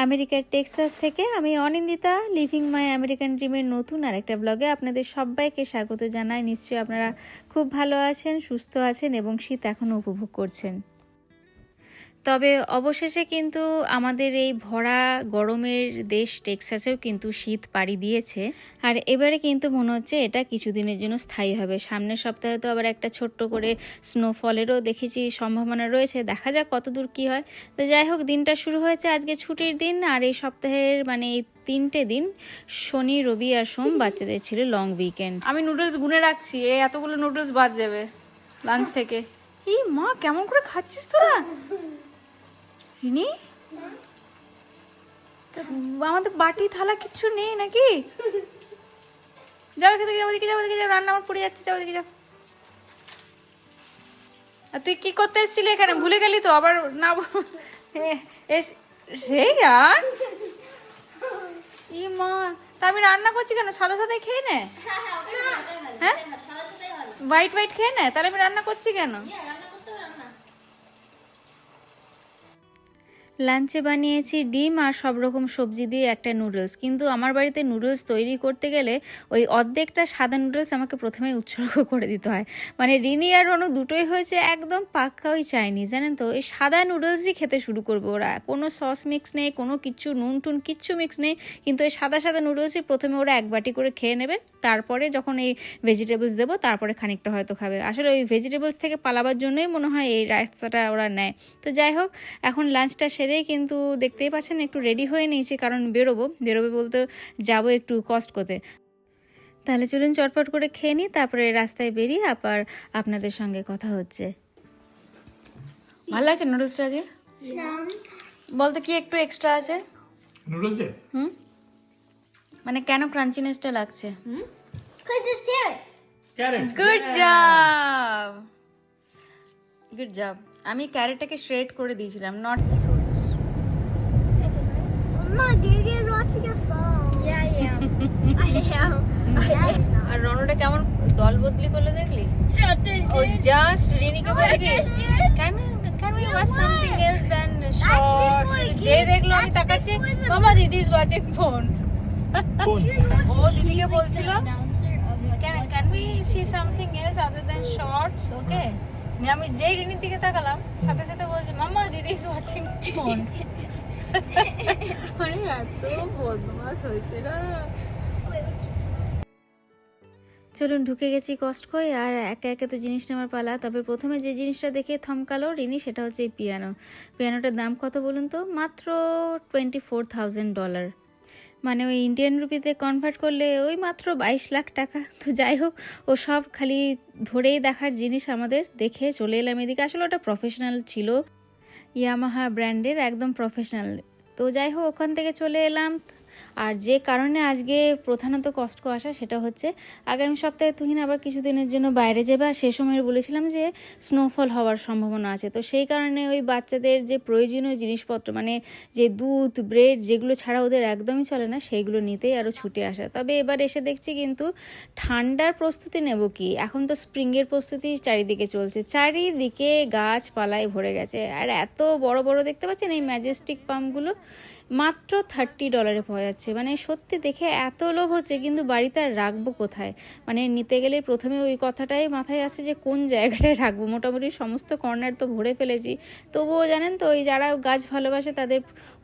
আমেরিকার টেক্সাস থেকে আমি অনিন্দিতা লিভিং মাই আমেরিকান ড্রিমের নতুন আরেকটা ব্লগে আপনাদের সবাইকে স্বাগত জানাই। নিশ্চয়ই আপনারা খুব ভালো আছেন, সুস্থ আছেন এবং শীত এখনও উপভোগ করছেন। তবে অবশেষে কিন্তু আমাদের এই ভরা গরমের দেশ টেক্সাসেও কিন্তু শীত পাড়ি দিয়েছে, আর এবারে কিন্তু মনে হচ্ছে এটা কিছুদিনের জন্য স্থায়ী হবে। সামনের সপ্তাহে তো আবার একটা ছোট্ট করে স্নোফলেরও দেখেছি সম্ভাবনা রয়েছে, দেখা যাক কতদূর কি হয়। তো যাই হোক, দিনটা শুরু হয়েছে আজকে ছুটির দিন, আর এই সপ্তাহের মানে এই 3টে দিন শনি, রবি আর সোম বাচ্চাদের ছিল লং উইকেন্ড। আমি নুডলস গুনে রাখছি, এতগুলো নুডলস বাদ যাবে লাঞ্চ থেকে। এই মা, কেমন করে খাচ্ছিস তোরা? রিনি, আমাদের বাটি থালা কিচ্ছু নেই নাকি? যাও, খেতে যাও, ওদিকে যাও, ওদিকে যাও, রান্না আমার পড়ে যাচ্ছে, যাও ওদিকে যাও। আর তুই কি করতে এসেছিলি এখানে? ভুলে গেলি তো আবার না? রে ইয়ার, ই মা, তা আমি রান্না করছি কেন? সাদা সাদাই খেয়ে নে। হ্যাঁ, হোয়াইট হোয়াইট খেয়ে নে, তাহলে আমি রান্না করছি কেন? লাঞ্চে বানিয়েছি ডিম আর সব রকম সবজি দিয়ে একটা নুডলস, কিন্তু আমার বাড়িতে নুডলস তৈরি করতে গেলে ওই অর্ধেকটা সাদা নুডলস আমাকে প্রথমেই উৎসর্গ করে দিতে হয়। মানে রিনি আর রনু দুটোই হয়েছে একদম পাক্কা ওই চাইনিজ, জানেন তো, এই সাদা নুডলসই খেতে শুরু করবে ওরা। কোনো সস মিক্স নেই, কোনো কিচ্ছু, নুন টুন কিচ্ছু মিক্স নেই, কিন্তু এই সাদা সাদা নুডলসই প্রথমে ওরা এক বাটি করে খেয়ে নেবে, তারপরে যখন এই ভেজিটেবলস দেবো তারপরে খানিকটা হয়তো খাবে। আসলে ওই ভেজিটেবলস থেকে পালাবার জন্যই মনে হয় এই রাস্তাটা ওরা নেয়। তো যাই হোক, এখন লাঞ্চটা সেরে কিন্তু দেখতেই পাচ্ছেন একটু রেডি হয়ে নিয়েছি, কারণ বেরোবে বলতে যাবো একটু কস্ট করতে। তাহলে চলুন চটপট করে খেয়ে নিই, তারপরে রাস্তায় বেরিয়ে আবার আপনাদের সঙ্গে কথা হচ্ছে। ভালো আছে নুডলসটা আজকে? বলতে কি একটু এক্সট্রা আছে নুডলসে? মানে কেন ক্রাঞ্চিনেসটা লাগছে? Carrot. Good job, good job. আমি ক্যারেটটাকে শ্রেড করে দিয়েছিলাম, not fruits. Mama, you're watching your phone. Yeah, I am. আর রনটা কেমন দল বদলি করলে দেখলি? ও জাস্ট রিনিকে বলে কি can we watch something else than shorts? যে দেখলো আমি তাকাচ্ছি, মামা দিদি ইজ ওয়াচিং ফোন। ও দিদিকে বলছিল can we see something else other than shorts, okay? আমি যেই রিনির দিকে তাকালাম সাথে সাথে বলছে মামা দিদি ইজ ওয়াচিং ফোন। মানে এত বদমাস হয়েছে না। চলুন, ঢুকে গেছি কস্টকোয়, আর একে একে তো জিনিস নেওয়ার পালা। তবে প্রথমে যে জিনিসটা দেখে থমকালো রিনি সেটা হচ্ছে এই পিয়ানোটার দাম কত বলুন তো? মাত্র $24,000। মানে ওই ইন্ডিয়ান রুপিতে কনভার্ট করলে ওই মাত্র 22 লাখ টাকা। তো যাই হোক, ও সব খালি ধরেই দেখার জিনিস আমাদের, দেখে চলে এলাম এদিকে। আসলে ওটা প্রফেশনাল ছিল, ইয়ামাহা ব্র্যান্ডের, একদম প্রফেশনাল। তো যাই হোক, ওখান থেকে চলে এলাম। আর যে কারণে আজকে প্রধানত কস্টকো আসা সেটা হচ্ছে আগামী সপ্তাহে তুহিন আবার কিছুদিনের জন্য বাইরে যাবে, আর সে সময় বলেছিলাম যে স্নোফল হওয়ার সম্ভাবনা আছে। তো সেই কারণে ওই বাচ্চাদের যে প্রয়োজনীয় জিনিসপত্র, মানে যে দুধ, ব্রেড, যেগুলো ছাড়া ওদের একদমই চলে না, সেইগুলো নিতেই আরও ছুটে আসা। তবে এবার এসে দেখছি কিন্তু ঠান্ডার প্রস্তুতি নেব কি, এখন তো স্প্রিংয়ের প্রস্তুতি চারিদিকে চলছে, চারিদিকে গাছপালায় ভরে গেছে। আর এত বড় বড় দেখতে পাচ্ছেন এই ম্যাজেস্টিক পাম্পগুলো, মাত্র $30 পাওয়া যাচ্ছে। মানে সত্যি দেখে এত লোভ হচ্ছে, কিন্তু বাড়িতে আর রাখবো কোথায়? মানে নিতে গেলে প্রথমে ওই কথাটাই মাথায় আসে যে কোন জায়গাটায় রাখবো। মোটামুটি সমস্ত কর্নার তো ভরে ফেলেছি, তবুও জানেন তো ওই যারা গাছ ভালোবাসে তাদের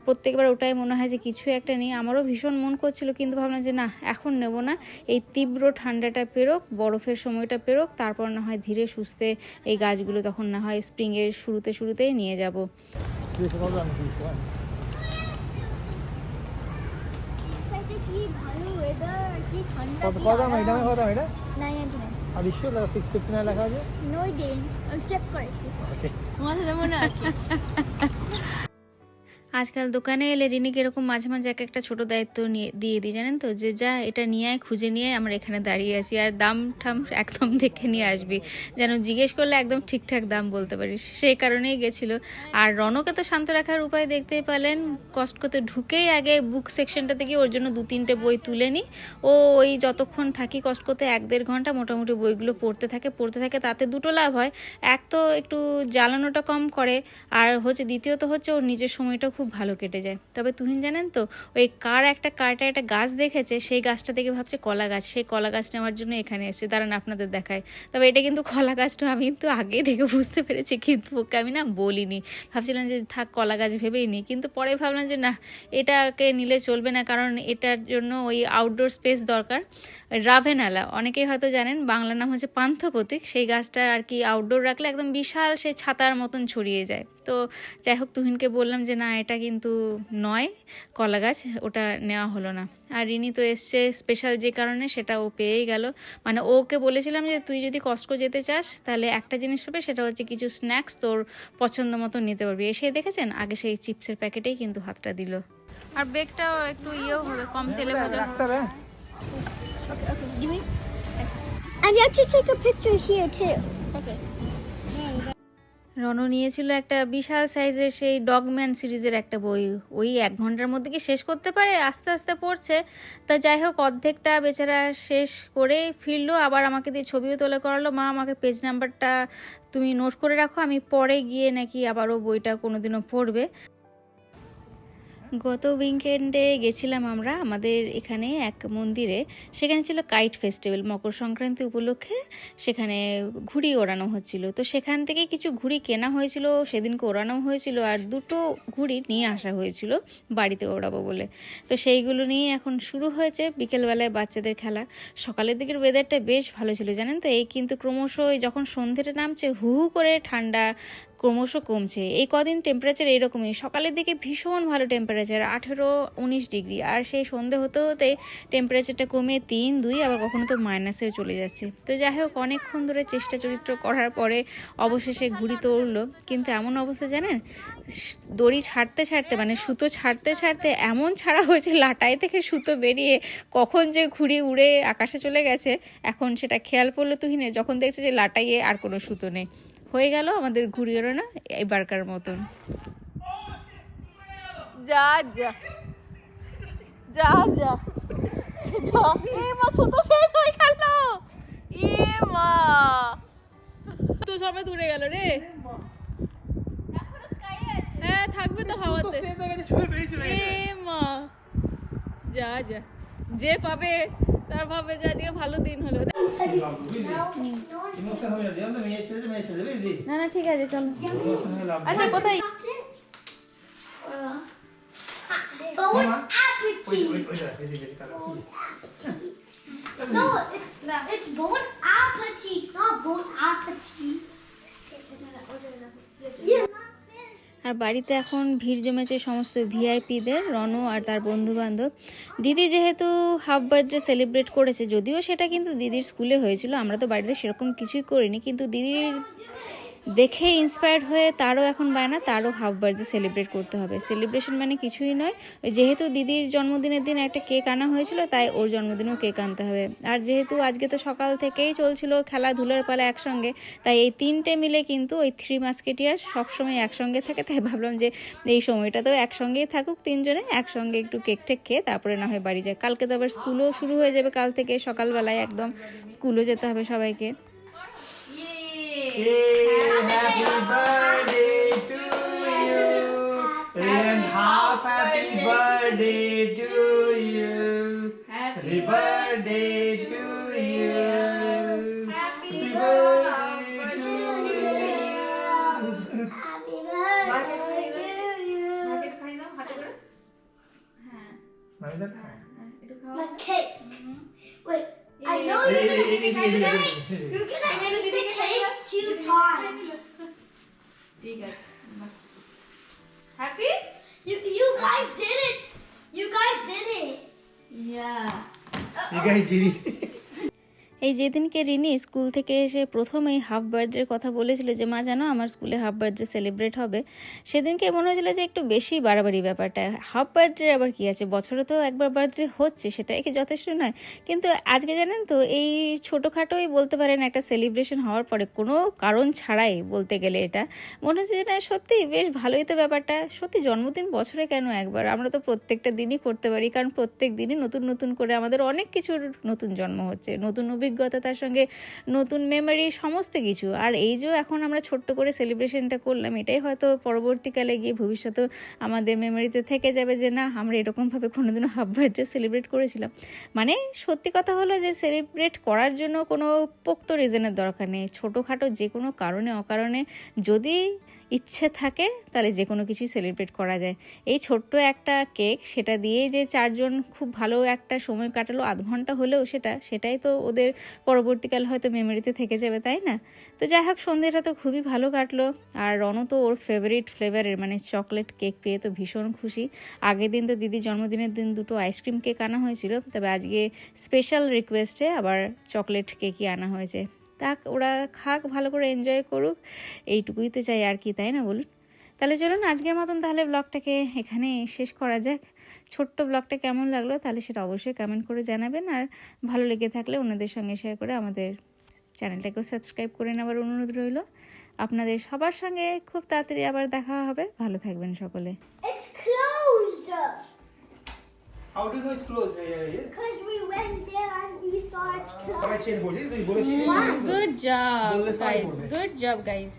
প্রত্যেকবার ওটাই মনে হয় যে কিছু একটা নিয়ে। আমারও ভীষণ মন করছিল, কিন্তু ভাবলাম যে না, এখন নেব না, এই তীব্র ঠান্ডাটা পেরোক, বরফের সময়টা পেরোক, তারপর না হয় ধীরে সুস্থে এই গাছগুলো তখন না হয় স্প্রিংয়ের শুরুতেই নিয়ে যাব। কি ভালো ওয়েদার, কি ঠান্ডা, কত দাম এটা? কত দাম এটা? 999। আর ইস্যু দাদা 659 লেখা আছে। নো ডেট, আমি চেক করেছি। ওকে, মাথা মনে আছে। আজকাল দোকানে এলে রিনিকে এরকম মাঝে মাঝে এক একটা ছোট দায়িত্ব দিয়ে দিই, জানেন তো, যে যা এটা নিয়ে আয়, খুঁজে নিয়ে আমরা এখানে দাঁড়িয়ে আছি, আর দাম ঠাম একদম দেখে নিয়ে আসবি, যেন জিজ্ঞেস করলে একদম ঠিকঠাক দাম বলতে পারিস। সেই কারণেই গেছিলো। আর রনকে তো শান্ত রাখার উপায় দেখতেই পেলেন, কস্টকোতে ঢুকেই আগে বুক সেকশনটাতে গিয়ে ওর জন্য 2-3টে বই তুলে নিই। ও ওই যতক্ষণ থাকি কস্টকোতে 1-1.5 ঘন্টা মোটামুটি বইগুলো পড়তে থাকে, তাতে দুটো লাভ হয়। এক তো একটু জ্বালানোটা কম করে, আর হচ্ছে দ্বিতীয়ত হচ্ছে ওর নিজের সময়টা খুব খুব ভালো কেটে যায়। তবে তুহিন জানেন তো, ওই কার্টে একটা গাছ দেখেছে, সেই গাছটা দেখে ভাবছে কলা গাছ, সেই কলা গাছ নেওয়ার জন্য এখানে এসেছে। দাঁড়ান আপনাদের দেখায়। তবে এটা কিন্তু কলা গাছটা আমি কিন্তু আগেই দেখে বুঝতে পেরেছি, কিন্তু ওকে আমি না বলিনি, ভাবছিলাম যে থাক কলা গাছ ভেবেই নিই, কিন্তু পরে ভাবলাম যে না, এটাকে নিলে চলবে না, কারণ এটার জন্য ওই আউটডোর স্পেস দরকার। রাভেনালা অনেকেই হয়তো জানেন, বাংলা নাম হচ্ছে পান্থপতিক, সেই গাছটা আর কি আউটডোর রাখলে একদম বিশাল সেই ছাতার মতন ছড়িয়ে যায়। তো যাই হোক, তুহিনকে বললাম যে না, এটা কিন্তু নয় কলা গাছ, ওটা নেওয়া হলো না। আর রিনি তো এসছে স্পেশাল যে কারণে, সেটা ও পেয়েই গেল। মানে ওকে বলেছিলাম যে তুই যদি কস্টকো যেতে চাস তাহলে একটা জিনিস পাবে, সেটা হচ্ছে কিছু স্ন্যাক্স তোর পছন্দ মতো নিতে পারবি। এসে দেখেছেন আগে সেই চিপসের প্যাকেটেই কিন্তু হাতটা দিল। আর বেগটাও একটু ইয়েও হবে, কম তেলে ভাজা। রাখতে হবে। Okay, give me. And you have to take a picture here too. Okay. রণ নিয়েছিল একটা বিশাল সাইজের সেই ডগম্যান সিরিজের একটা বই, ওই 1 ঘন্টার মধ্যে কি শেষ করতে পারে, আস্তে আস্তে পড়ছে। তা যাই হোক, অর্ধেকটা বেচারা শেষ করে ফিরলো, আবার আমাকে দিয়ে ছবিও তোলা করালো। মা, আমাকে পেজ নাম্বারটা তুমি নোট করে রাখো, আমি পরে গিয়ে নাকি আবারও বইটা কোনোদিনও পড়বে। গত উইকেন্ডে গেছিলাম আমরা আমাদের এখানে এক মন্দিরে, সেখানে ছিল কাইট ফেস্টিভ্যাল, মকর সংক্রান্তি উপলক্ষে সেখানে ঘুড়ি ওড়ানো হচ্ছিল। তো সেখান থেকে কিছু ঘুড়ি কেনা হয়েছিল, সেদিনকে ওড়ানো হয়েছিল, আর 2টো ঘুড়ি নিয়ে আসা হয়েছিল বাড়িতে ওড়াবো বলে। তো সেইগুলো নিয়ে এখন শুরু হয়েছে বিকেলবেলায় বাচ্চাদের খেলা। সকালের দিকের ওয়েদারটা বেশ ভালো ছিল জানেন তো, এই কিন্তু ক্রমশ যখন সন্ধ্যেটা নামছে হু হু করে ঠান্ডা ক্রমশ কমছে। এই কদিন টেম্পারেচার এইরকমই, সকালের দিকে ভীষণ ভালো টেম্পারেচার 18-19 ডিগ্রি, আর সেই সন্ধে হতে হতে টেম্পারেচারটা কমে 3-2, আবার কখনো তো মাইনাসেও চলে যাচ্ছে। তো যাই হোক, অনেকক্ষণ ধরে চেষ্টা চরিত্র করার পরে অবশেষে ঘুড়ি তো উড়লো, কিন্তু এমন অবস্থা জানেন, দড়ি ছাড়তে ছাড়তে মানে সুতো ছাড়তে ছাড়তে এমন ছাড়া হয়েছে, লাটাই থেকে সুতো বেরিয়ে কখন যে ঘুড়ি উড়ে আকাশে চলে গেছে, এখন সেটা খেয়াল পড়লো তুহিনের, যখন দেখছে যে লাটাইয়ে আর কোনো সুতো নেই। হয়ে গেল আমাদের ঘুড়ি ওড়ানো এবারকার মতন। যা যা যা যা যা, এ মা, সুতো শেষ হয়ে গেল, এ মা, তো সবাই দূরে গেল রে। হ্যাঁ, থাকবে তো হাওয়াতে। এ মা, যা যা, যে পাবে তার ভাবে যে আজকে ভালো দিন হলো। না না, ঠিক আছে, চলো। আচ্ছা, কোথায়? Bon appetit. No, it's bon appetit, not bon appetit. You're not fair. আর বাড়িতে এখন ভিড় জমেছে সমস্ত ভিআইপিদের, রণ আর তার বন্ধু বান্ধব। দিদি যেহেতু হাফ বার্থডে সেলিব্রেট করেছে, যদিও সেটা কিন্তু দিদির স্কুলে হয়েছিল, আমরা তো বাড়িতে সেরকম কিছুই করিনি, কিন্তু দিদির দেখে ইন্সপায়ার্ড হয়ে তারও এখন বায়না, তারও হাফ বার্থডে সেলিব্রেট করতে হবে। সেলিব্রেশন মানে কিছুই নয়, যেহেতু দিদির জন্মদিনের দিন একটা কেক আনা হয়েছিল, তাই ওর জন্মদিনেও কেক আনতে হবে। আর যেহেতু আজকে তো সকাল থেকেই চলছিল খেলাধুলার পালা একসঙ্গে, তাই এই 3টে মিলে কিন্তু ওই 3 মাস্কেটিয়ার সবসময় একসঙ্গে থাকে, তাই ভাবলাম যে এই সময়টা তো একসঙ্গেই থাকুক, 3জনে একসঙ্গে একটু কেক টেক খেয়ে তারপরে না হয় বাড়ি যায়। কালকে তো আবার স্কুলও শুরু হয়ে যাবে, কাল থেকে সকালবেলায় একদম স্কুলও যেতে হবে সবাইকে। Happy birthday to you, and happy birthday to you, happy birthday to you, happy birthday to you, Happy birthday to you. The cake. Wait, I know you're gonna eat the cake. You're gonna eat the cake 2 times. ঠিক আছে, happy. You guys did it. You guys did it. You guys did it. এই যেদিনকে Rini school থেকে এসে প্রথমেই half বার্থডের কথা বলেছিল যে মা জানো আমার স্কুলে হাফ বার্থডে সেলিব্রেট হবে, সেদিনকে মনে হয়েছিল যে একটু বেশি বাড়াবাড়ি ব্যাপারটা। হাফ বার্থডে আবার কি আছে, বছরে তো একবার বার্থডে হচ্ছে, সেটাই কি যথেষ্ট নয়? কিন্তু আজকে জানেন তো, এই ছোটোখাটোই বলতে পারেন একটা সেলিব্রেশন হওয়ার পরে কোনো কারণ ছাড়াই বলতে গেলে এটা মনে হচ্ছে যে না সত্যিই বেশ ভালোই তো ব্যাপারটা। সত্যি জন্মদিন বছরে কেন একবার, আমরা তো প্রত্যেকটা দিনই করতে পারি, কারণ প্রত্যেক দিনই নতুন নতুন করে আমাদের অনেক কিছুর নতুন জন্ম হচ্ছে, নতুন অভিজ্ঞতা অভিজ্ঞতা, তার সঙ্গে নতুন মেমোরি, সমস্ত কিছু। আর এই যে এখন আমরা ছোট্ট করে সেলিব্রেশনটা করলাম, এটাই হয়তো পরবর্তীকালে গিয়ে ভবিষ্যতে আমাদের মেমোরিতে থেকে যাবে যে না, আমরা এরকমভাবে কোনোদিনও হাফ বার্থডে সেলিব্রেট করেছিলাম। মানে সত্যি কথা হলো যে সেলিব্রেট করার জন্য কোনো পোক্ত রিজনের দরকার নেই। ছোটোখাটো যে কোনো কারণে অকারণে যদি ইচ্ছে থাকে তাহলে যে কোনো কিছুই সেলিব্রেট করা যায়। এই ছোট্ট একটা কেক, সেটা দিয়েই যে চারজন খুব ভালো একটা সময় কাটালো, আধ ঘন্টা হলেও সেটাই তো ওদের পরবর্তীকাল হয়তো মেমোরিতে থেকে যাবে, তাই না? তো যাই হোক, সন্ধ্যেটা তো খুবই ভালো কাটলো। আর রণ তো ওর ফেভারিট ফ্লেভারের মানে চকলেট কেক পেয়ে তো ভীষণ খুশি। আগের দিন তো দিদির জন্মদিনের দিন দুটো আইসক্রিম কেক আনা হয়েছিল, তবে আজকে স্পেশাল রিকোয়েস্টে আবার চকলেট কেকই আনা হয়েছে। থাক, ওরা খাক, ভালো করে এনজয় করুক, এইটুকুই তো চাই আর কি, তাই না বলুন? তাহলে চলুন আজকের মতন তাহলে ব্লগটাকে এখানে শেষ করা যাক। ছোট্ট ব্লগটা কেমন লাগলো তাহলে সেটা অবশ্যই কমেন্ট করে জানাবেন। আর ভালো লেগে থাকলে অন্যদের সঙ্গে শেয়ার করে আমাদের চ্যানেলটাকেও সাবস্ক্রাইব করে নেওয়ার অনুরোধ রইল। আপনাদের সবার সঙ্গে খুব তাড়াতাড়ি আবার দেখা হবে। ভালো থাকবেন সকলে। It's closed. How do you know it's closed? Because we went there and we saw it's closed. Change করছিস তুই বলেছিস Good job, বললে সবাই guys. করবে। Good job, guys.